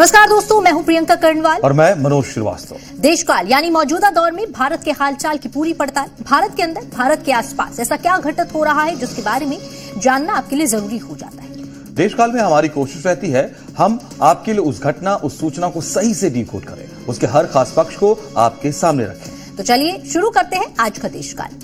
नमस्कार दोस्तों, मैं हूं प्रियंका कर्णवाल और मैं मनोज श्रीवास्तव। देशकाल यानी मौजूदा दौर में भारत के हालचाल की पूरी पड़ताल, भारत के अंदर, भारत के आसपास ऐसा क्या घटित हो रहा है जिसके बारे में जानना आपके लिए जरूरी हो जाता है। देशकाल में हमारी कोशिश रहती है हम आपके लिए उस घटना, उस सूचना को सही से डिकोड करें, उसके हर खास पक्ष को आपके सामने रखें। तो चलिए शुरू करते हैं आज का देशकाल।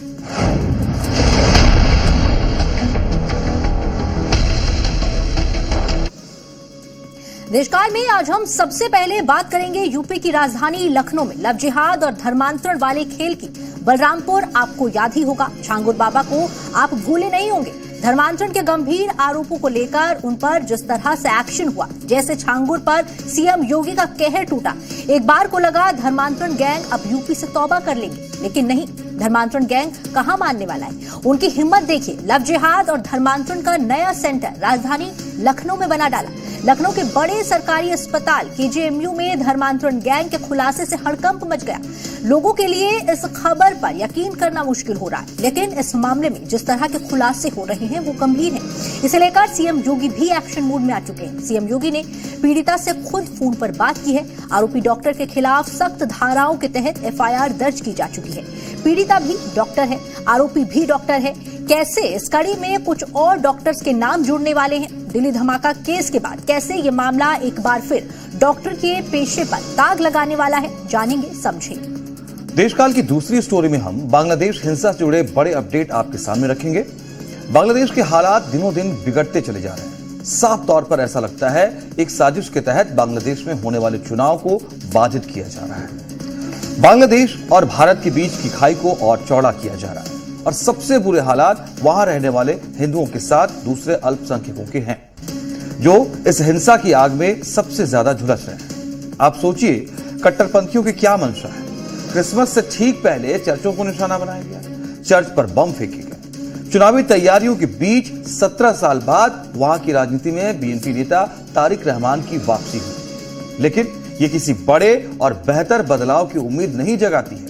देशकाल में आज हम सबसे पहले बात करेंगे यूपी की राजधानी लखनऊ में लव जिहाद और धर्मांतरण वाले खेल की। बलरामपुर आपको याद ही होगा, छांगुर बाबा को आप भूले नहीं होंगे। धर्मांतरण के गंभीर आरोपों को लेकर उन पर जिस तरह से एक्शन हुआ, जैसे छांगुर पर सीएम योगी का कहर टूटा। एक बार को लगा धर्मांतरण गैंग अब यूपी से तौबा कर लेंगे, लेकिन नहीं, धर्मांतरण गैंग कहां मानने वाला है। उनकी हिम्मत देखिए, लव जिहाद और धर्मांतरण का नया सेंटर राजधानी लखनऊ में बना डाला। लखनऊ के बड़े सरकारी अस्पताल केजीएमयू में धर्मांतरण गैंग के खुलासे से हड़कंप मच गया। लोगों के लिए इस खबर पर यकीन करना मुश्किल हो रहा है, लेकिन इस मामले में जिस तरह के खुलासे हो रहे हैं वो गंभीर हैं। इसे लेकर सीएम योगी भी एक्शन मोड में आ चुके हैं। सीएम योगी ने पीड़िता से खुद फोन पर बात की है। आरोपी डॉक्टर के खिलाफ सख्त धाराओं के तहत एफआईआर दर्ज की जा चुकी है। पीड़िता भी डॉक्टर है, आरोपी भी डॉक्टर है। कैसे इस कड़ी में कुछ और डॉक्टर्स के नाम जुड़ने वाले हैं। दिल्ली धमाका केस के बाद कैसे ये मामला एक बार फिर डॉक्टर के पेशे पर दाग लगाने वाला है, जानेंगे, समझेंगे। देशकाल की दूसरी स्टोरी में हम बांग्लादेश हिंसा से जुड़े बड़े अपडेट आपके सामने रखेंगे। बांग्लादेश के हालात दिनों दिन बिगड़ते चले जा रहे हैं। साफ तौर पर ऐसा लगता है एक साजिश के तहत बांग्लादेश में होने वाले चुनाव को बाधित किया जा रहा है। बांग्लादेश और भारत के बीच की खाई को और चौड़ा किया जा रहा है और सबसे बुरे हालात वहां रहने वाले हिंदुओं के साथ दूसरे अल्पसंख्यकों के हैं, जो इस हिंसा की आग में सबसे ज्यादा झुलस रहे हैं। आप सोचिए कट्टरपंथियों की क्या मंशा है। क्रिसमस से ठीक पहले चर्चों को निशाना बनाया गया, चर्च पर बम फेंके गए। चुनावी तैयारियों के बीच 17 साल बाद वहां की राजनीति में बीएनपी नेता तारिक रहमान की वापसी हुई, लेकिन ये किसी बड़े और बेहतर बदलाव की उम्मीद नहीं जगाती है।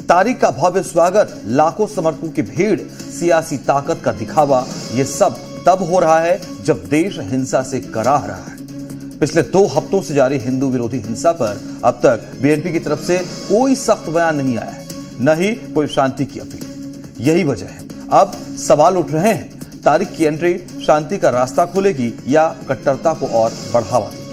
तारिक का भव्य स्वागत, लाखों समर्थकों की भीड़, सियासी ताकत का दिखावा, ये सब तब हो रहा है जब देश हिंसा से कराह रहा है। पिछले 2 हफ्तों से जारी हिंदू विरोधी हिंसा पर अब तक बीएनपी की तरफ से कोई सख्त बयान नहीं आया है, न ही कोई शांति की अपील। यही वजह है अब सवाल उठ रहे हैं, तारिक की एंट्री शांति का रास्ता खोलेगी या कट्टरता को और बढ़ावा देगी।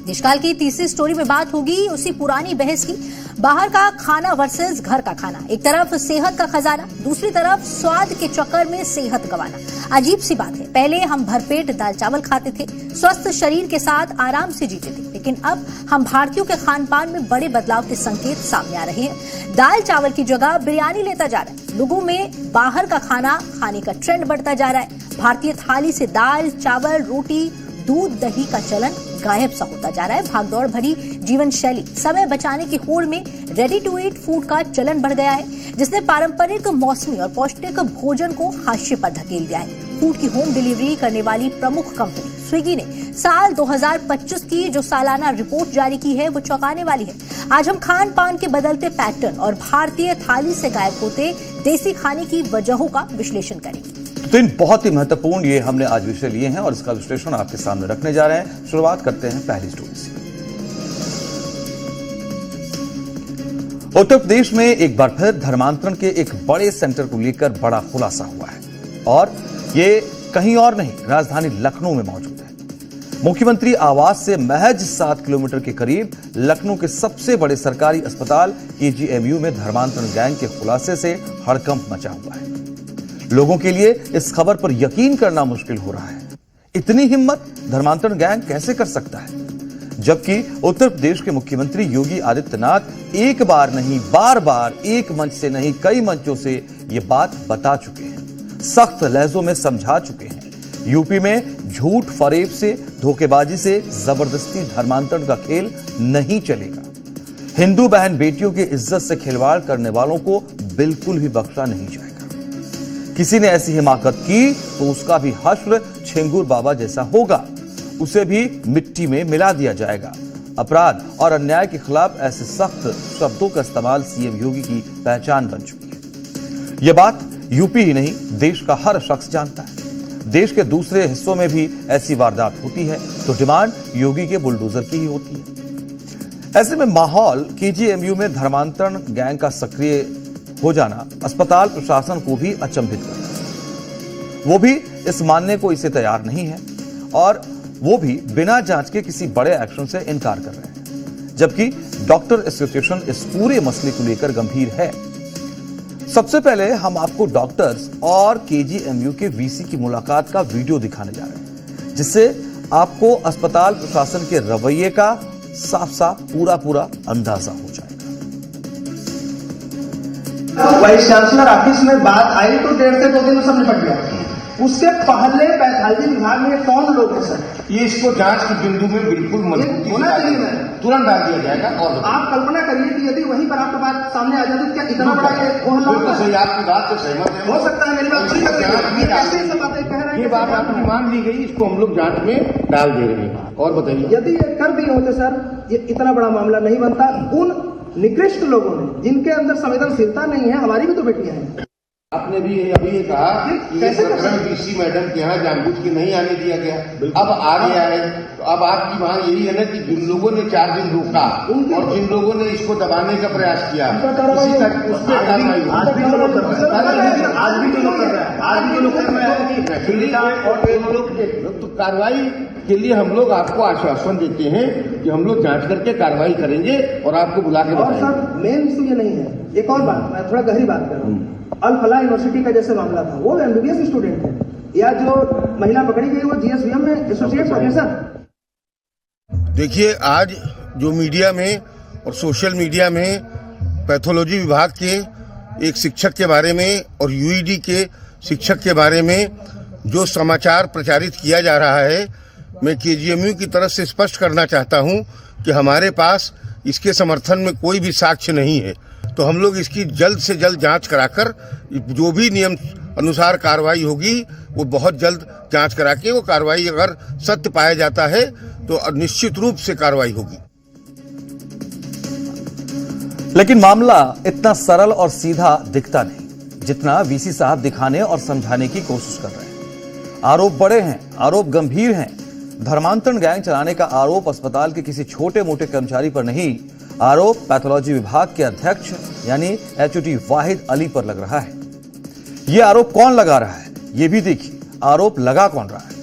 देशकाल की तीसरी स्टोरी में बात होगी उसी पुरानी बहस की, बाहर का खाना वर्सेस घर का खाना। एक तरफ सेहत का खजाना, दूसरी तरफ स्वाद के चक्कर में सेहत गंवाना। अजीब सी बात है, पहले हम भरपेट दाल चावल खाते थे, स्वस्थ शरीर के साथ आराम से जीते थे, लेकिन अब हम भारतीयों के खान पान में बड़े बदलाव के संकेत सामने आ रहे हैं। दाल चावल की जगह बिरयानी लेता जा रहा है। लोगों में बाहर का खाना खाने का ट्रेंड बढ़ता जा रहा है। भारतीय थाली से दाल चावल रोटी दूध दही का चलन गायब सा होता जा रहा है। भागदौड़ भरी जीवन शैली, समय बचाने की होड़ में रेडी टू ईट फूड का चलन बढ़ गया है, जिसने पारंपरिक मौसमी और पौष्टिक भोजन को हाशिए पर धकेल दिया है। फूड की होम डिलीवरी करने वाली प्रमुख कंपनी स्विगी ने साल 2025 की जो सालाना रिपोर्ट जारी की है वो चौंकाने वाली है। आज हम खान पान के बदलते पैटर्न और भारतीय थाली से गायब होते देसी खाने की वजहों का विश्लेषण करेंगे। तो इन बहुत ही महत्वपूर्ण ये हमने आज विषय लिए हैं और इसका विश्लेषण आपके सामने रखने जा रहे हैं। शुरुआत करते हैं पहली स्टोरी से। उत्तर प्रदेश में एक बार फिर धर्मांतरण के एक बड़े सेंटर को लेकर बड़ा खुलासा हुआ है और ये कहीं और नहीं, राजधानी लखनऊ में मौजूद है। मुख्यमंत्री आवास से महज 7 किलोमीटर के करीब लखनऊ के सबसे बड़े सरकारी अस्पताल केजीएमयू में धर्मांतरण गैंग के खुलासे से हड़कंप मचा हुआ है। लोगों के लिए इस खबर पर यकीन करना मुश्किल हो रहा है। इतनी हिम्मत धर्मांतरण गैंग कैसे कर सकता है, जबकि उत्तर प्रदेश के मुख्यमंत्री योगी आदित्यनाथ एक बार नहीं, बार बार, एक मंच से नहीं, कई मंचों से ये बात बता चुके हैं, सख्त लहजों में समझा चुके हैं। यूपी में झूठ फरेब से, धोखेबाजी से, जबरदस्ती धर्मांतरण का खेल नहीं चलेगा। हिंदू बहन बेटियों की इज्जत से खिलवाड़ करने वालों को बिल्कुल भी बख्शा नहीं जाएगा। किसी ने ऐसी हिमाकत की तो उसका भी हश्र छेंगुर बाबा जैसा होगा, उसे भी मिट्टी में मिला दिया जाएगा। अपराध और अन्याय के खिलाफ ऐसे सख्त शब्दों का इस्तेमाल सीएम योगी की पहचान बन चुकी है। यह बात यूपी ही नहीं, देश का हर शख्स जानता है। देश के दूसरे हिस्सों में भी ऐसी वारदात होती है, तो डिमांड योगी के बुलडोजर की ही होती है। ऐसे में माहौल केजीएमयू में धर्मांतरण गैंग का सक्रिय हो जाना अस्पताल प्रशासन को भी अचंभित कर रहा है। वो भी इस मानने को इसे तैयार नहीं है और वो भी बिना जांच के किसी बड़े एक्शन से इनकार कर रहे हैं, जबकि डॉक्टर एसोसिएशन इस पूरे मसले को लेकर गंभीर है। सबसे पहले हम आपको डॉक्टर्स और केजीएमयू के वीसी की मुलाकात का वीडियो दिखाने जा रहे हैं, जिससे आपको अस्पताल प्रशासन के रवैये का साफ साफ पूरा अंदाजा हो जाएगा। वाइस चांसलर ऑफिस में बात आई तो 1.5 से 2 दिन में सब निपट गया। उससे पहले पैथोलॉजी विभाग में कौन लोग हैं सर? ये इसको जांच के बिंदु में बिल्कुल मजबूती होना चाहिए ना, तुरंत डाल दिया जाएगा। और आप कल्पना करिए कि यदि वहीं पर आपके बात सामने आ जाती तो क्या इतना बड़ा ये होहल्ला होता है? सही, आपकी बात से सहमत है। हो सकता है मेरी बात सही लगे, ये कैसे ये सब बातें कह रहे हैं? ये बात आपकी मान ली गई, इसको हम लोग जांच में डाल दे रहे हैं। और बताइए, यदि ये कर दिए होते सर, ये इतना बड़ा मामला नहीं बनता। उन निकृष्ट लोगों ने जिनके अंदर संवेदनशीलता नहीं है, हमारी भी तो बेटियां हैं। आपने भी अभी ये कहा कि ये प्रकरण डीसी मैडम के यहाँ जानबूझ के नहीं आने दिया गया, अब आ गया है। तो अब आपकी मांग यही है ना कि जिन लोगों ने 4 दिन रोका और जिन लोगों ने इसको दबाने का प्रयास किया, इसी तरह उस पर कार्रवाई हो। आज भी जो लोग कर रहे हैं, आज भी जो लोग कर रहे हैं, आज भी जो लोग कर रहे हैं, तो कार्रवाई के लिए हम लोग आपको आश्वासन देते हैं कि हम लोग जांच करके कार्रवाई करेंगे और आपको बुला के और सर मेन इशू ये नहीं है। एक और बात, मैं थोड़ा गहरी बात कर रहा हूँ। अल फलाह यूनिवर्सिटी का जैसे मामला था, वो एमबीबीएस स्टूडेंट है, या जो महिला पकड़ी गई वो जीएसवीएम में एसोसिएट प्रोफेसर। देखिए, आज जो मीडिया में और सोशल मीडिया में पैथोलॉजी विभाग के एक शिक्षक के बारे में और यूईडी के शिक्षक के बारे में जो समाचार प्रचारित किया जा रहा है, मैं केजीएमयू की तरफ से स्पष्ट करना चाहता हूं कि हमारे पास इसके समर्थन में कोई भी साक्ष्य नहीं है। तो हम लोग इसकी जल्द से जल्द जांच कराकर जो भी नियम अनुसार कार्रवाई होगी वो बहुत जल्द जांच करा के वो कार्रवाई अगर सत्य पाया जाता है तो निश्चित रूप से कार्रवाई होगी। लेकिन मामला इतना सरल और सीधा दिखता नहीं जितना वीसी साहब दिखाने और समझाने की कोशिश कर रहे हैं। आरोप बड़े हैं, आरोप गंभीर हैं। धर्मांतरण गैंग चलाने का आरोप अस्पताल के किसी छोटे मोटे कर्मचारी पर नहीं, आरोप पैथोलॉजी विभाग के अध्यक्ष यानी एचओडी वाहिद अली पर लग रहा है। यह आरोप कौन लगा रहा है, यह भी देखिए। आरोप लगा कौन रहा है?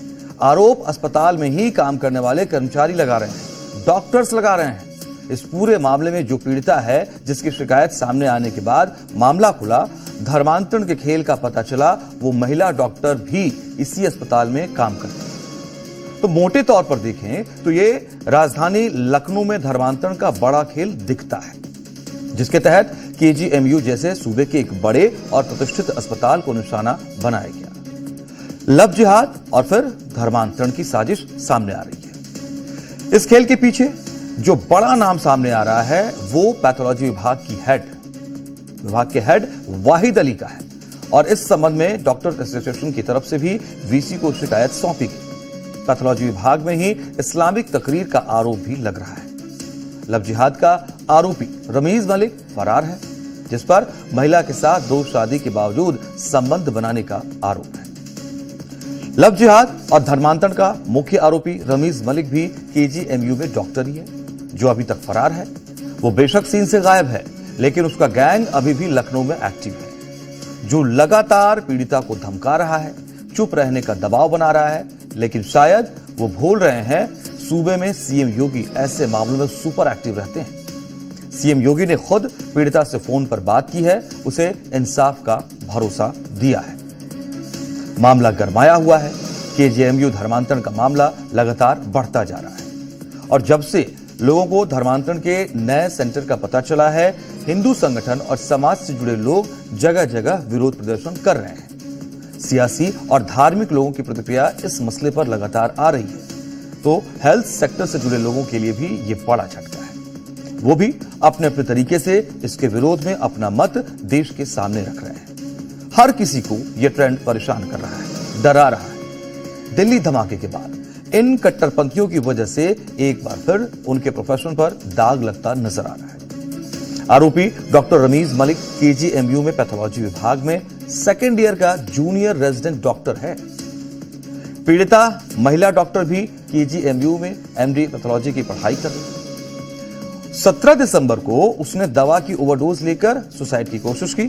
आरोप अस्पताल में ही काम करने वाले कर्मचारी लगा रहे हैं, डॉक्टर्स लगा रहे हैं। इस पूरे मामले में जो पीड़िता है, जिसकी शिकायत सामने आने के बाद मामला खुला, धर्मांतरण के खेल का पता चला, वो महिला डॉक्टर भी इसी अस्पताल में काम करती है। तो मोटे तौर पर देखें तो ये राजधानी लखनऊ में धर्मांतरण का बड़ा खेल दिखता है, जिसके तहत केजीएमयू जैसे सूबे के एक बड़े और प्रतिष्ठित अस्पताल को निशाना बनाया गया। लव जिहाद और फिर धर्मांतरण की साजिश सामने आ रही है। इस खेल के पीछे जो बड़ा नाम सामने आ रहा है वो पैथोलॉजी विभाग के हेड वाहिद अली का है और इस संबंध में डॉक्टर एसोसिएशन की तरफ से भी वीसी को शिकायत सौंपी गई। पैथोलॉजी विभाग में ही इस्लामिक तकरीर का आरोप भी लग रहा है। लव जिहाद का आरोपी रमीज मलिक फरार है, जिस पर महिला के साथ 2 शादी के बावजूद संबंध बनाने का आरोप है। लव जिहाद और धर्मांतरण का मुख्य आरोपी रमीज मलिक भी केजीएमयू में डॉक्टर ही है, जो अभी तक फरार है। वो बेशक सीन से गायब है, लेकिन उसका गैंग अभी भी लखनऊ में एक्टिव है, जो लगातार पीड़िता को धमका रहा है, चुप रहने का दबाव बना रहा है। लेकिन शायद वो भूल रहे हैं सूबे में सीएम योगी ऐसे मामलों में सुपर एक्टिव रहते हैं। सीएम योगी ने खुद पीड़िता से फोन पर बात की है, उसे इंसाफ का भरोसा दिया है। मामला गरमाया हुआ है। केजीएमयू धर्मांतरण का मामला लगातार बढ़ता जा रहा है और जब से लोगों को धर्मांतरण के नए सेंटर का पता चला है, हिंदू संगठन और समाज से जुड़े लोग जगह जगह विरोध प्रदर्शन कर रहे हैं। सियासी और धार्मिक लोगों की प्रतिक्रिया इस मसले पर लगातार आ रही है। तो हेल्थ सेक्टर से जुड़े लोगों के लिए भी ये बड़ा झटका है। वो भी अपने अपने तरीके से इसके विरोध में अपना मत देश के सामने रख रहे हैं। हर किसी को यह ट्रेंड परेशान कर रहा है, डरा रहा है। दिल्ली धमाके के बाद इन कट्टरपंथियों की वजह से एक बार फिर उनके प्रोफेशन पर दाग लगता नजर आ रहा है। आरोपी डॉक्टर रमीज मलिक केजीएमयू में पैथोलॉजी विभाग में 2nd ईयर का जूनियर रेजिडेंट डॉक्टर है। पीड़िता महिला डॉक्टर भी केजीएमयू में एमडी पैथोलॉजी की पढ़ाई कर रही है। 17 दिसंबर को उसने दवा की ओवरडोज लेकर सुसाइड की कोशिश की।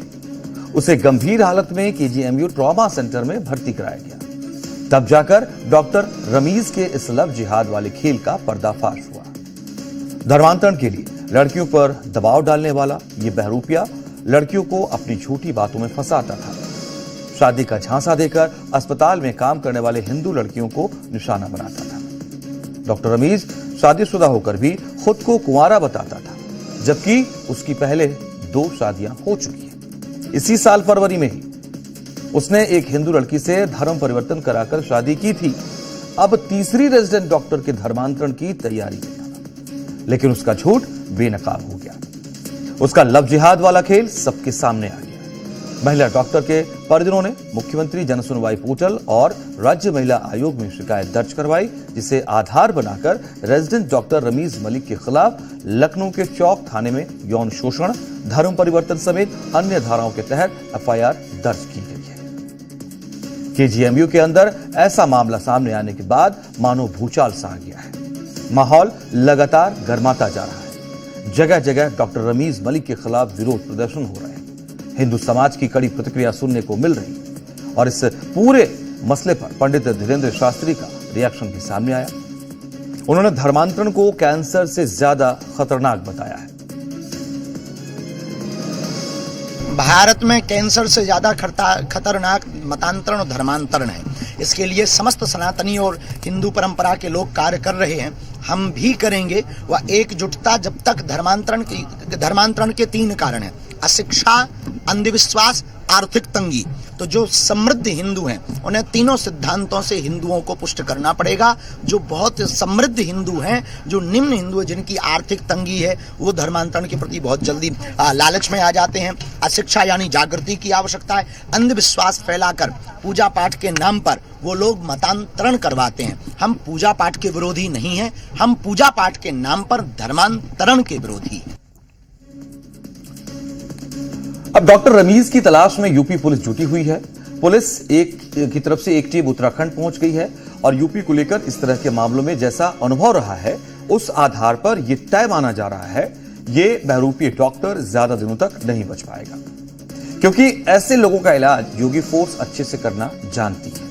उसे गंभीर हालत में केजीएमयू ट्रॉमा सेंटर में भर्ती कराया गया। तब जाकर डॉक्टर रमीज के इस लव जिहाद वाले खेल का पर्दाफाश हुआ। धर्मांतरण के लिए लड़कियों पर दबाव डालने वाला ये बहरूपिया लड़कियों को अपनी झूठी बातों में फंसाता था। शादी का झांसा देकर अस्पताल में काम करने वाले हिंदू लड़कियों को निशाना बनाता था। डॉक्टर रमीज शादीशुदा होकर भी खुद को कुंवारा बताता था, जबकि उसकी पहले 2 शादियां हो चुकी हैं। इसी साल फरवरी में ही उसने एक हिंदू लड़की से धर्म परिवर्तन कराकर शादी की थी। अब तीसरी रेजिडेंट डॉक्टर के धर्मांतरण की तैयारी में था, लेकिन उसका झूठ बेनकाब हो गया। उसका लव जिहाद वाला खेल सबके सामने आ गया। महिला डॉक्टर के परिजनों ने मुख्यमंत्री जनसुनवाई पोर्टल और राज्य महिला आयोग में शिकायत दर्ज करवाई, जिसे आधार बनाकर रेजिडेंट डॉक्टर रमीज मलिक के खिलाफ लखनऊ के चौक थाने में यौन शोषण, धर्म परिवर्तन समेत अन्य धाराओं के तहत एफआईआर दर्ज की गई है। केजीएमयू के अंदर ऐसा मामला सामने आने के बाद मानो भूचाल सा आ गया है। माहौल लगातार गर्माता जा रहा है। जगह जगह डॉक्टर रमीज मलिक के खिलाफ विरोध प्रदर्शन हो रहे हैं। हिंदू समाज की कड़ी प्रतिक्रिया सुनने को मिल रही है और इस पूरे मसले पर पंडित धीरेन्द्र शास्त्री का रिएक्शन भी सामने आया। उन्होंने धर्मांतरण को कैंसर से ज्यादा खतरनाक बताया है। भारत में कैंसर से ज्यादा खतरनाक मतांतरण और धर्मांतरण है। इसके लिए समस्त सनातनी और हिंदू परंपरा के लोग कार्य कर रहे हैं। हम भी करेंगे। वह एकजुटता जब तक धर्मांतरण के 3 कारण हैं: अशिक्षा, अंधविश्वास, आर्थिक तंगी। तो जो समृद्ध हिंदू हैं उन्हें तीनों सिद्धांतों से हिंदुओं को पुष्ट करना पड़ेगा। जो बहुत समृद्ध हिंदू हैं, जो निम्न हिंदू हैं, जिनकी आर्थिक तंगी है, वो धर्मांतरण के प्रति बहुत जल्दी लालच में आ जाते हैं। अशिक्षा यानी जागृति की आवश्यकता है। अंधविश्वास फैलाकर पूजा पाठ के नाम पर वो लोग मतांतरण करवाते हैं। हम पूजा पाठ के विरोधी नहीं हैं, हम पूजा पाठ के नाम पर धर्मांतरण के विरोधी हैं। अब डॉक्टर रमीज की तलाश में यूपी पुलिस जुटी हुई है। पुलिस की तरफ से एक टीम उत्तराखंड पहुंच गई है और यूपी को लेकर इस तरह के मामलों में जैसा अनुभव रहा है, उस आधार पर यह तय माना जा रहा है ये बहरूपी डॉक्टर ज्यादा दिनों तक नहीं बच पाएगा, क्योंकि ऐसे लोगों का इलाज योगी फोर्स अच्छे से करना जानती है।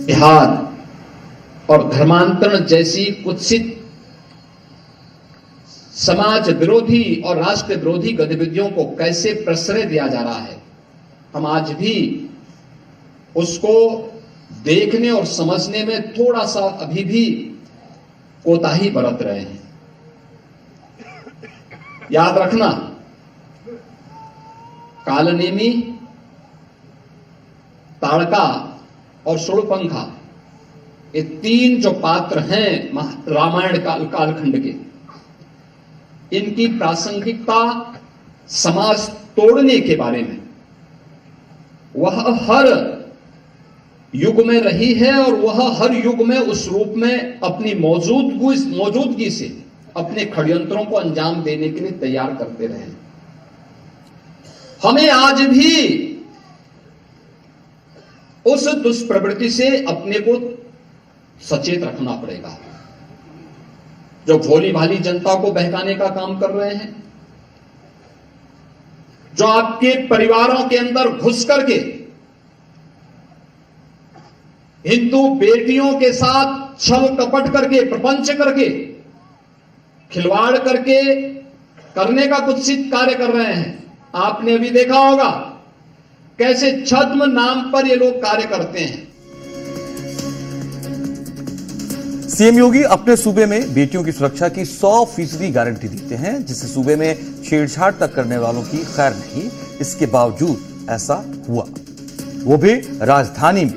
जिहाद और धर्मांतरण जैसी कुत्सित समाज विरोधी और राष्ट्र विरोधी गतिविधियों को कैसे प्रश्रय दिया जा रहा है, हम आज भी उसको देखने और समझने में थोड़ा सा अभी भी कोताही बरत रहे हैं। याद रखना, कालनेमी, ताड़का और शूर्पणखा, ये 3 जो पात्र हैं रामायण कालखंड के, इनकी प्रासंगिकता समाज तोड़ने के बारे में वह हर युग में रही है और वह हर युग में उस रूप में अपनी मौजूदगी से अपने षड्यंत्रों को अंजाम देने के लिए तैयार करते रहे। हमें आज भी उस दुष्प्रवृत्ति से अपने को सचेत रखना पड़ेगा। जो भोली भाली जनता को बहकाने का काम कर रहे हैं, जो आपके परिवारों के अंदर घुस करके हिंदू बेटियों के साथ छल कपट करके, प्रपंच करके, खिलवाड़ करके करने का कुत्सित कार्य कर रहे हैं। आपने अभी देखा होगा कैसे छद्म नाम पर ये लोग कार्य करते हैं। सीएम योगी अपने सूबे में बेटियों की सुरक्षा की 100% गारंटी देते हैं, जिससे सूबे में छेड़छाड़ तक करने वालों की खैर नहीं। इसके बावजूद ऐसा हुआ, वो भी राजधानी में।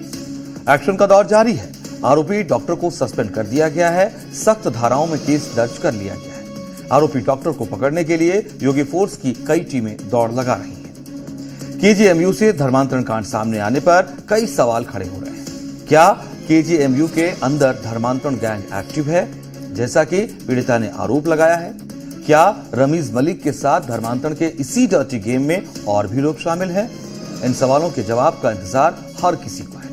एक्शन का दौर जारी है। आरोपी डॉक्टर को सस्पेंड कर दिया गया है। सख्त धाराओं में केस दर्ज कर लिया गया है। आरोपी डॉक्टर को पकड़ने के लिए योगी फोर्स की कई टीमें दौड़ लगा रही हैं। केजीएमयू से धर्मांतरण कांड सामने आने पर कई सवाल खड़े हो रहे हैं। क्या केजीएमयू के अंदर धर्मांतरण गैंग एक्टिव है, जैसा कि पीड़िता ने आरोप लगाया है? क्या रमीज मलिक के साथ धर्मांतरण के इसी डर्टी गेम में और भी लोग शामिल हैं? इन सवालों के जवाब का इंतजार हर किसी को है।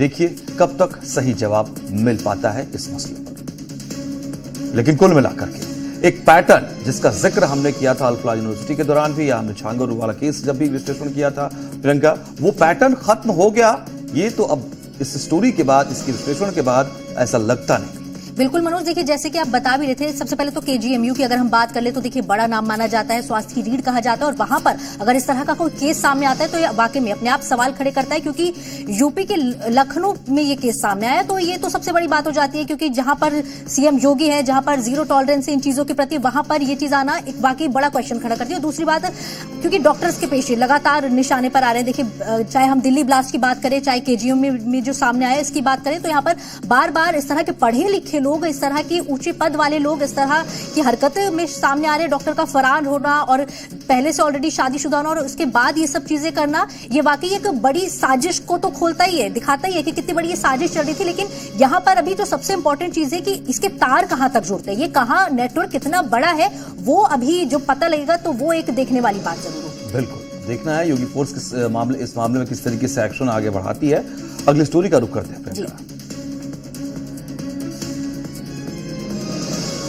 देखिए कब तक सही जवाब मिल पाता है इस मसले पर। लेकिन कुल मिलाकर के एक पैटर्न जिसका जिक्र हमने किया था अल्फला यूनिवर्सिटी के दौरान भी, या हमने छांगुर वाला केस जब भी विश्लेषण किया था प्रियंका, वो पैटर्न खत्म हो गया। ये तो अब इस स्टोरी के बाद, इसके विश्लेषण के बाद ऐसा लगता नहीं। बिल्कुल मनोज, देखिए जैसे कि आप बता भी रहे थे, सबसे पहले तो केजीएमयू की अगर हम बात कर ले तो देखिए बड़ा नाम माना जाता है, स्वास्थ्य की रीढ़ कहा जाता है, और वहां पर अगर इस तरह का कोई केस सामने आता है तो ये वाकई में अपने आप सवाल खड़े करता है, क्योंकि यूपी के लखनऊ में ये केस सामने आया तो ये तो सबसे बड़ी बात हो जाती है, क्योंकि जहां पर सीएम योगी है, जहां पर जीरो टॉलरेंस है इन चीजों के प्रति, वहां पर ये चीज आना एक वाकई बड़ा क्वेश्चन खड़ा करती है। दूसरी बात, क्योंकि डॉक्टर्स के पेशे लगातार निशाने पर आ रहे हैं, देखिए चाहे हम दिल्ली ब्लास्ट की बात करें, चाहे केजीएमयू में जो सामने आया इसकी बात करें, तो यहाँ पर बार बार इस तरह के पढ़े लिखे लोग, इस तरह की ऊंचे पद वाले लोग इस तरह की हरकतें में सामने आ रहे हैं, डॉक्टर का फरार होना और पहले से ऑलरेडी शादीशुदा होना और उसके बाद ये सब चीजें करना, ये वाकई एक बड़ी साजिश को तो खोलता ही है, दिखाता ही है कि कितनी बड़ी ये साजिश चल रही थी। लेकिन यहाँ पर अभी जो सबसे इंपॉर्टेंट चीज है कि इसके तार कहां तक जुड़ते हैं, ये कहां नेटवर्क कितना बड़ा है, वो अभी जो पता लगेगा तो वो एक देखने वाली बात जरूर होगी। बिल्कुल देखना है योगी फोर्स इस मामले में किस तरीके से एक्शन आगे बढ़ाती है। अगली स्टोरी का रुख करते हैं प्रियंका।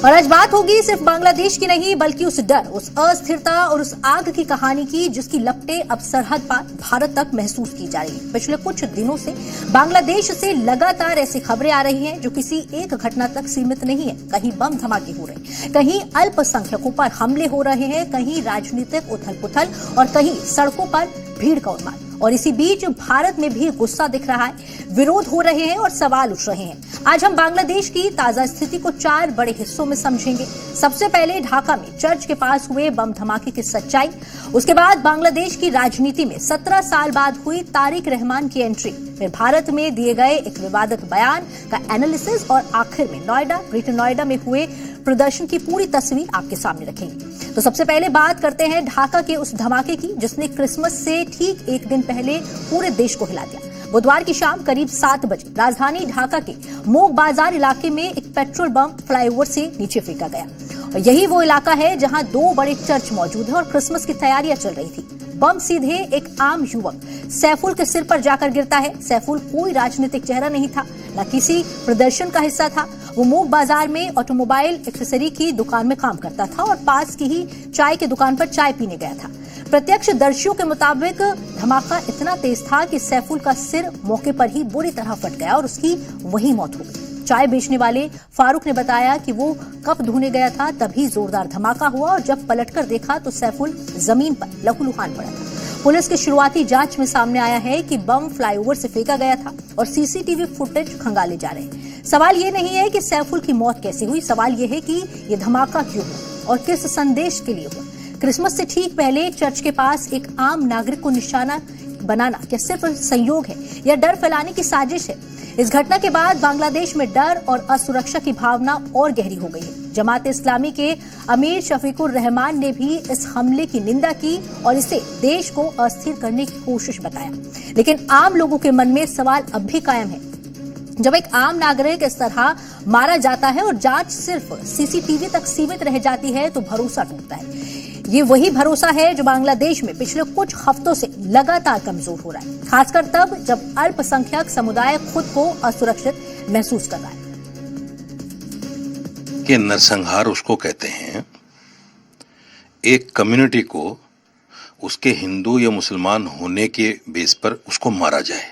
और आज बात होगी सिर्फ बांग्लादेश की नहीं, बल्कि उस डर, उस अस्थिरता और उस आग की कहानी की जिसकी लपटें अब सरहद पार भारत तक महसूस की जा रही है। पिछले कुछ दिनों से बांग्लादेश से लगातार ऐसी खबरें आ रही हैं जो किसी एक घटना तक सीमित नहीं है। कहीं बम धमाके हो रहे हैं, कहीं अल्पसंख्यकों पर हमले हो रहे हैं, कहीं राजनीतिक उथल पुथल और कहीं सड़कों पर भीड़ का उन्माद। और इसी बीच भारत में भी गुस्सा दिख रहा है, विरोध हो रहे हैं और सवाल उठ रहे हैं। आज हम बांग्लादेश की ताजा स्थिति को 4 बड़े हिस्सों में समझेंगे। सबसे पहले ढाका में चर्च के पास हुए बम धमाके की सच्चाई, उसके बाद बांग्लादेश की राजनीति में 17 साल बाद हुई तारिक रहमान की एंट्री, फिर भारत में दिए गए एक विवादित बयान का एनालिसिस और आखिर में नोएडा, ग्रेटर नोएडा में हुए प्रदर्शन की पूरी तस्वीर आपके सामने रखेंगे। तो सबसे पहले बात करते हैं ढाका के उस धमाके की जिसने क्रिसमस से ठीक एक दिन पहले पूरे देश को हिला दिया। बुधवार की शाम करीब 7 बजे राजधानी ढाका के मोग बाजार इलाके में एक पेट्रोल बम फ्लाईओवर से नीचे फेंका गया। और यही वो इलाका है जहां 2 बड़े चर्च मौजूद हैं और क्रिसमस की तैयारियां चल रही थी। बम सीधे एक आम युवक सैफुल के सिर पर जाकर गिरता है। सैफुल कोई राजनीतिक चेहरा नहीं था, न किसी प्रदर्शन का हिस्सा था। वो मोग बाजार में ऑटोमोबाइल एक्सेसरी की दुकान में काम करता था और पास की ही चाय की दुकान पर चाय पीने गया था। प्रत्यक्षदर्शियों के मुताबिक धमाका इतना तेज था कि सैफुल का सिर मौके पर ही बुरी तरह फट गया और उसकी वहीं मौत हो गई। चाय बेचने वाले फारूक ने बताया कि वो कप धोने गया था, तभी जोरदार धमाका हुआ और जब पलटकर देखा तो सैफुल जमीन पर लहूलुहान पड़ा था। पुलिस की शुरुआती जांच में सामने आया है कि बम फ्लाईओवर से फेंका गया था और सीसीटीवी फुटेज खंगाले जा रहे हैं। सवाल ये नहीं है कि सैफुल की मौत कैसे हुई, सवाल ये है कि ये धमाका क्यों हुआ और किस संदेश के लिए हुआ। क्रिसमस से ठीक पहले चर्च के पास एक आम नागरिक को निशाना बनाना क्या सिर्फ संयोग है या डर फैलाने की साजिश है? इस घटना के बाद बांग्लादेश में डर और असुरक्षा की भावना और गहरी हो गई है। जमात इस्लामी के अमीर शफीकुर रहमान ने भी इस हमले की निंदा की और इसे देश को अस्थिर करने की कोशिश बताया। लेकिन आम लोगों के मन में सवाल अब भी कायम है। जब एक आम नागरिक इस तरह मारा जाता है और जांच सिर्फ सीसीटीवी तक सीमित रह जाती है तो भरोसा टूटता है। ये वही भरोसा है जो बांग्लादेश में पिछले कुछ हफ्तों से लगातार कमजोर हो रहा है, खासकर तब जब अल्पसंख्यक समुदाय खुद को असुरक्षित महसूस कर रहा है। कि नरसंहार उसको कहते हैं, एक कम्युनिटी को उसके हिंदू या मुसलमान होने के बेस पर उसको मारा जाए।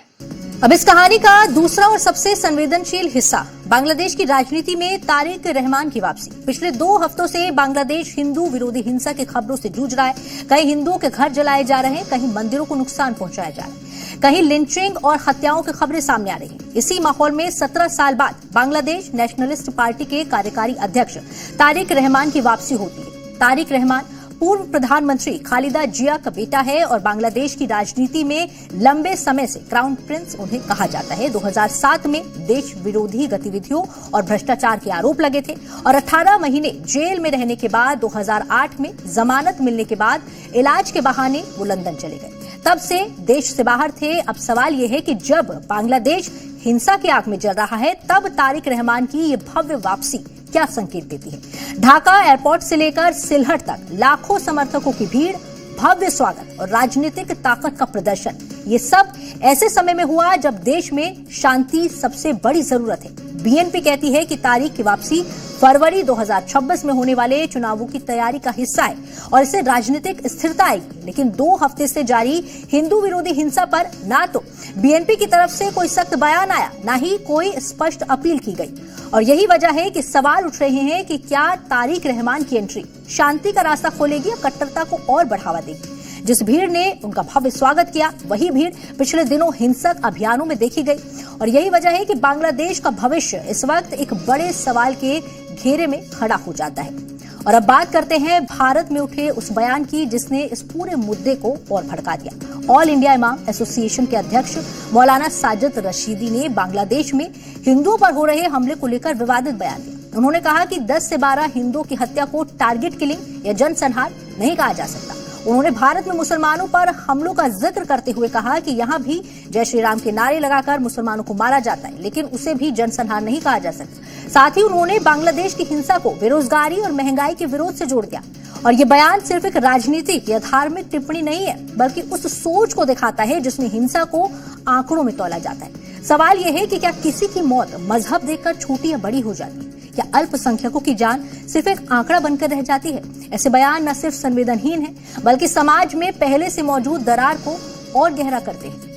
अब इस कहानी का दूसरा और सबसे संवेदनशील हिस्सा, बांग्लादेश की राजनीति में तारिक रहमान की वापसी। पिछले 2 हफ्तों से बांग्लादेश हिंदू विरोधी हिंसा की खबरों से जूझ रहा है। कहीं हिंदुओं के घर जलाए जा रहे हैं, कहीं मंदिरों को नुकसान पहुंचाया जा रहा है, कहीं लिंचिंग और हत्याओं की खबरें सामने आ रही हैं। इसी माहौल में 17 साल बाद बांग्लादेश नेशनलिस्ट पार्टी के कार्यकारी अध्यक्ष तारिक रहमान की वापसी होती है। तारिक रहमान पूर्व प्रधानमंत्री खालिदा जिया का बेटा है और बांग्लादेश की राजनीति में लंबे समय से क्राउन प्रिंस उन्हें कहा जाता है। 2007 में देश विरोधी गतिविधियों और भ्रष्टाचार के आरोप लगे थे और 18 महीने जेल में रहने के बाद 2008 में जमानत मिलने के बाद इलाज के बहाने वो लंदन चले गए। तब से देश से बाहर थे। अब सवाल यह है कि जब बांग्लादेश हिंसा की आग में जल रहा है तब तारिक रहमान की ये भव्य वापसी क्या संकेत देती है? ढाका एयरपोर्ट से लेकर सिलहट तक लाखों समर्थकों की भीड़, भव्य स्वागत और राजनीतिक ताकत का प्रदर्शन, ये सब ऐसे समय में हुआ जब देश में शांति सबसे बड़ी जरूरत है। बीएनपी कहती है कि तारीख की वापसी फरवरी 2026 में होने वाले चुनावों की तैयारी का हिस्सा है और इससे राजनीतिक स्थिरता आएगी। लेकिन 2 हफ्ते से जारी हिंदू विरोधी हिंसा पर ना तो बीएनपी की तरफ से कोई सख्त बयान आया, ना ही कोई स्पष्ट अपील की गई। और यही वजह है कि सवाल उठ रहे हैं कि क्या तारिक रहमान की एंट्री शांति का रास्ता खोलेगी या कट्टरता को और बढ़ावा देगी। जिस भीड़ ने उनका भव्य स्वागत किया, वही भीड़ पिछले दिनों हिंसक अभियानों में देखी गई। और यही वजह है कि बांग्लादेश का भविष्य इस वक्त एक बड़े सवाल के घेरे में खड़ा हो जाता है। और अब बात करते हैं भारत में उठे उस बयान की जिसने इस पूरे मुद्दे को और भड़का दिया। ऑल इंडिया इमाम एसोसिएशन के अध्यक्ष मौलाना साजिद रशीदी ने बांग्लादेश में हिंदुओं पर हो रहे हमले को लेकर विवादित बयान दिया। उन्होंने कहा कि 10 से 12 हिंदुओं की हत्या को टारगेट किलिंग या जनसंहार नहीं कहा जा सकता। उन्होंने भारत में मुसलमानों पर हमलों का जिक्र करते हुए कहा कि यहाँ भी जय श्री राम के नारे लगाकर मुसलमानों को मारा जाता है, लेकिन उसे भी जनसंहार नहीं कहा जा सकता। साथ ही उन्होंने बांग्लादेश की हिंसा को बेरोजगारी और महंगाई के विरोध से जोड़ दिया। और ये बयान सिर्फ एक राजनीतिक या धार्मिक टिप्पणी नहीं है, बल्कि उस सोच को दिखाता है जिसमें हिंसा को आंकड़ों में तौला जाता है। सवाल यह है कि क्या किसी की मौत मजहब देखकर छोटी या बड़ी हो जाती है, या अल्पसंख्यकों की जान सिर्फ एक आंकड़ा बनकर रह जाती है। ऐसे बयान न सिर्फ संवेदनहीन है, बल्कि समाज में पहले से मौजूद दरार को और गहरा करते हैं।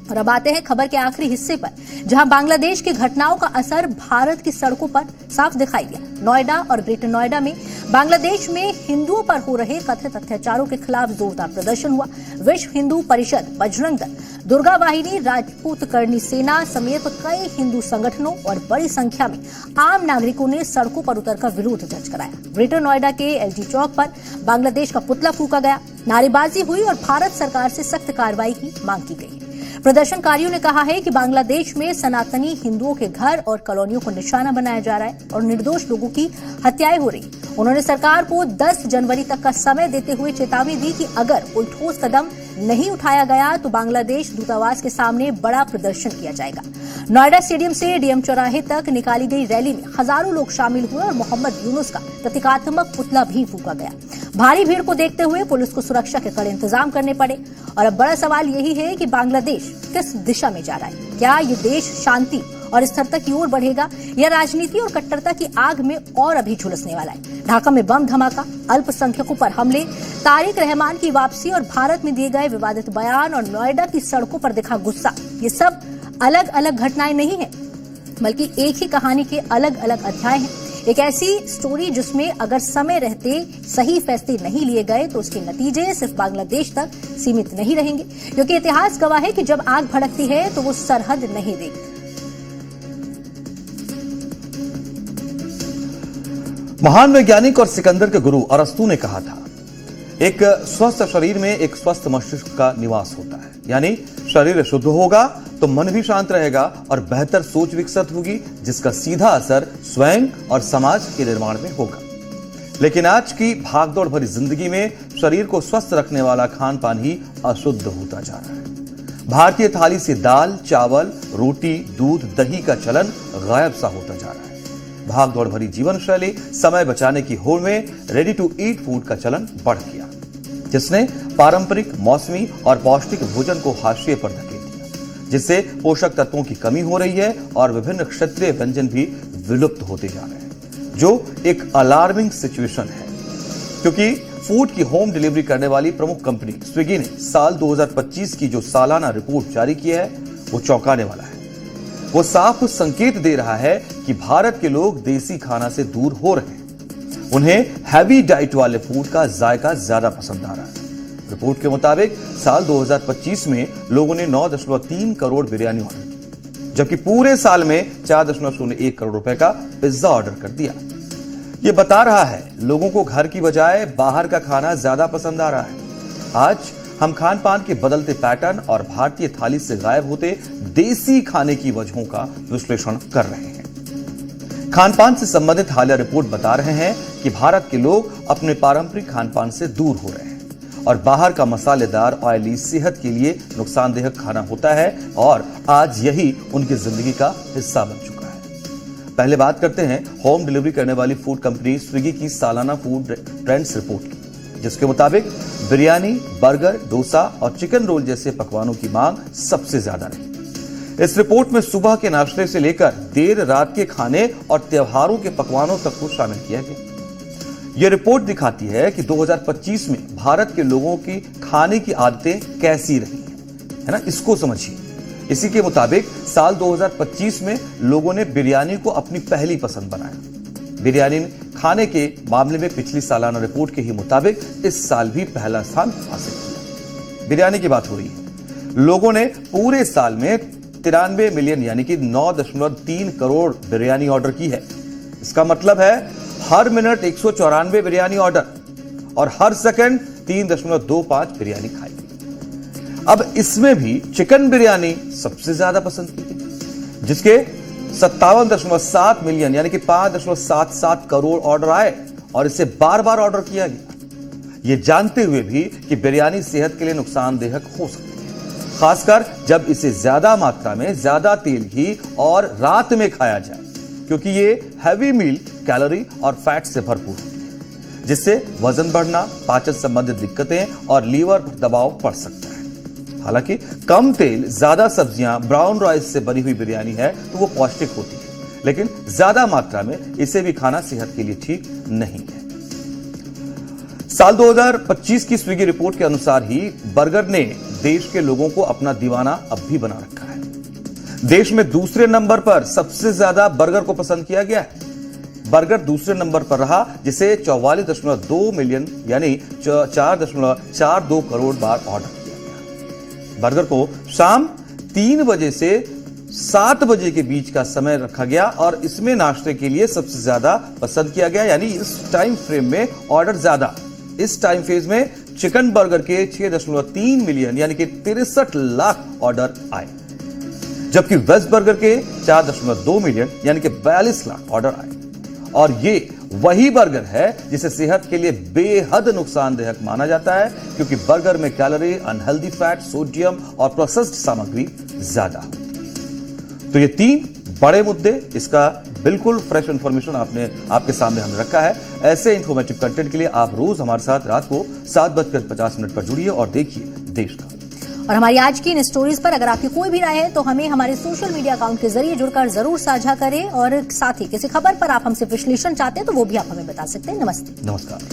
और अब आते हैं खबर के आखिरी हिस्से पर, जहां बांग्लादेश की घटनाओं का असर भारत की सड़कों पर साफ दिखाई दिया। नोएडा और ग्रेटर नोएडा में बांग्लादेश में हिंदुओं पर हो रहे कथित अत्याचारों के खिलाफ जोरदार प्रदर्शन हुआ। विश्व हिंदू परिषद, बजरंग दल, दुर्गा वाहिनी, राजपूत करणी सेना समेत कई हिंदू संगठनों और बड़ी संख्या में आम नागरिकों ने सड़कों पर उतरकर विरोध दर्ज कराया। ग्रेटर नोएडा के एलजी चौक पर बांग्लादेश का पुतला फूंका गया, नारेबाजी हुई और भारत सरकार से सख्त कार्रवाई की मांग की गई। प्रदर्शनकारियों ने कहा है कि बांग्लादेश में सनातनी हिंदुओं के घर और कॉलोनियों को निशाना बनाया जा रहा है और निर्दोष लोगों की हत्याएं हो रही। उन्होंने सरकार को 10 जनवरी तक का समय देते हुए चेतावनी दी कि अगर कोई ठोस कदम नहीं उठाया गया तो बांग्लादेश दूतावास के सामने बड़ा प्रदर्शन किया जाएगा। नोएडा स्टेडियम से डीएम चौराहे तक निकाली गई रैली में हजारों लोग शामिल हुए और मोहम्मद यूनुस का प्रतीकात्मक पुतला भी फूंका गया। भारी भीड़ को देखते हुए पुलिस को सुरक्षा के कड़े इंतजाम करने पड़े। और अब बड़ा सवाल यही है कि बांग्लादेश किस दिशा में जा रहा है। क्या ये देश शांति और स्थिरता की ओर बढ़ेगा या राजनीति और कट्टरता की आग में और अभी झुलसने वाला है। ढाका में बम धमाका, अल्पसंख्यकों पर हमले, तारिक रहमान की वापसी और भारत में दिए गए विवादित बयान और नोएडा की सड़कों पर दिखा गुस्सा, ये सब अलग अलग घटनाएं नहीं है, बल्कि एक ही कहानी के अलग अलग अध्याय हैं। एक ऐसी स्टोरी जिसमें अगर समय रहते सही फैसले नहीं लिए गए तो उसके नतीजे सिर्फ बांग्लादेश तक सीमित नहीं रहेंगे, क्योंकि इतिहास गवाह है कि जब आग भड़कती है तो वो सरहद नहीं देखती। महान वैज्ञानिक और सिकंदर के गुरु अरस्तू ने कहा था, एक स्वस्थ शरीर में एक स्वस्थ मस्तिष्क का निवास होता है। यानी शरीर शुद्ध होगा तो मन भी शांत रहेगा और बेहतर सोच विकसित होगी, जिसका सीधा असर स्वयं और समाज के निर्माण में होगा। लेकिन आज की भागदौड़ भरी जिंदगी में शरीर को स्वस्थ रखने वाला खान पान ही अशुद्ध होता जा रहा है। भारतीय थाली से दाल, चावल, रोटी, दूध, दही का चलन गायब सा होता जा रहा है। भागदौड़ भरी जीवन शैली, समय बचाने की होड़ में रेडी टू ईट फूड का चलन बढ़ गया, जिसने पारंपरिक, मौसमी और पौष्टिक भोजन को हाशिए पर धकेल दिया, जिससे पोषक तत्वों की कमी हो रही है और विभिन्न क्षेत्रीय व्यंजन भी विलुप्त होते जा रहे हैं, जो एक अलार्मिंग सिचुएशन है। क्योंकि फूड की होम डिलीवरी करने वाली प्रमुख कंपनी स्विगी ने साल 2025 की जो सालाना रिपोर्ट जारी की है, वो चौंकाने वाला है। वो साफ संकेत दे रहा है कि भारत के लोग देसी खाना से दूर हो रहे हैं। उन्हें हैवी डाइट वाले फूड का जायका ज्यादा पसंद आ रहा है। रिपोर्ट के मुताबिक साल 2025 में लोगों ने 9.3 करोड़ बिरयानी ऑर्डर की, जबकि पूरे साल में 4.01 करोड़ रुपए का पिज्जा ऑर्डर कर दिया। यह बता रहा है लोगों को घर की बजाय बाहर का खाना ज्यादा पसंद आ रहा है। आज हम खान पान के बदलते पैटर्न और भारतीय थाली से गायब होते देसी खाने की वजहों का विश्लेषण कर रहे हैं। खान पान से संबंधित हालिया रिपोर्ट बता रहे हैं कि भारत के लोग अपने पारंपरिक खान पान से दूर हो रहे हैं और बाहर का मसालेदार, ऑयली, सेहत के लिए नुकसानदेह खाना होता है और आज यही उनकी जिंदगी का हिस्सा बन चुका है। पहले बात करते हैं होम डिलीवरी करने वाली फूड कंपनी स्विगी की सालाना फूड ट्रेंड्स रिपोर्ट की। जिसके मुताबिक बिरयानी, बर्गर, डोसा और चिकन रोल जैसे पकवानों की मांग सबसे ज्यादा रही। इस रिपोर्ट में सुबह के नाश्ते से लेकर देर रात के खाने और त्योहारों के पकवानों तक को शामिल किया गया। यह रिपोर्ट दिखाती है कि 2025 में भारत के लोगों की खाने की आदतें कैसी रही हैं, है ना, इसको समझिए। इसी के मुताबिक साल 2025 में लोगों ने बिरयानी को अपनी पहली पसंद बनाया। बिरयानी खाने के मामले में पिछली सालाना रिपोर्ट के ही मुताबिक इस साल भी पहला स्थान हासिल किया। बिरयानी की बात हो रही है। लोगों ने पूरे साल में 93 मिलियन यानी कि 9.3 करोड़ बिरयानी ऑर्डर की है। इसका मतलब है हर मिनट 194 बिरयानी ऑर्डर और हर सेकंड 3.25 बिरयानी खाई। अब इसमें भी चिकन बिरयानी सबसे ज्यादा पसंद की गई, जिसके 57.7 मिलियन यानी कि 5.77 करोड़ ऑर्डर आए और इसे बार बार ऑर्डर किया गया, यह जानते हुए भी कि बिरयानी सेहत के लिए नुकसानदेह हो सकती है, खासकर जब इसे ज्यादा मात्रा में ज्यादा तेल, घी और रात में खाया जाए, क्योंकि ये हैवी मील कैलोरी और फैट से भरपूर होती है, जिससे वजन बढ़ना, पाचन संबंधित दिक्कतें और लीवर पर दबाव पड़ सकता है। हालांकि कम तेल, ज्यादा सब्जियां, ब्राउन राइस से बनी हुई बिरयानी है तो वो पौष्टिक होती है, लेकिन ज्यादा मात्रा में इसे भी खाना सेहत के लिए ठीक नहीं है। साल 2025 की स्विगी रिपोर्ट के अनुसार ही बर्गर ने देश के लोगों को अपना दीवाना अब भी बना रखा है। देश में दूसरे नंबर पर सबसे ज्यादा बर्गर को पसंद किया गया है। बर्गर दूसरे नंबर पर रहा, जिसे 44.2 मिलियन यानी 4.42 करोड़ बार ऑर्डर किया गया। बर्गर को शाम 3 बजे से 7 बजे के बीच का समय रखा गया और इसमें नाश्ते के लिए सबसे ज्यादा पसंद किया गया, यानी इस टाइम फ्रेम में ऑर्डर ज्यादा। इस टाइम फेज में चिकन बर्गर के 6.3 मिलियन यानी कि 63 लाख ऑर्डर आए, जबकि वेज बर्गर के 4.2 मिलियन यानी कि 42 लाख ऑर्डर आए। और ये वही बर्गर है जिसे सेहत के लिए बेहद नुकसानदेह माना जाता है, क्योंकि बर्गर में कैलोरी, अनहेल्दी फैट, सोडियम और प्रोसेस्ड सामग्री ज्यादा होती है। तो ये 3 बड़े मुद्दे, इसका बिल्कुल फ्रेश इंफॉर्मेशन आपके सामने हमने रखा है। ऐसे इंफॉर्मेटिव कंटेंट के लिए आप रोज हमारे साथ रात को 7:50 पर जुड़िए और देखिए देश का। और हमारी आज की इन स्टोरीज पर अगर आपकी कोई भी राय है तो हमें हमारे सोशल मीडिया अकाउंट के जरिए जुड़कर जरूर साझा करें, और साथ ही किसी खबर पर आप हमसे विश्लेषण चाहते हैं तो वो भी आप हमें बता सकते हैं। नमस्ते। नमस्कार।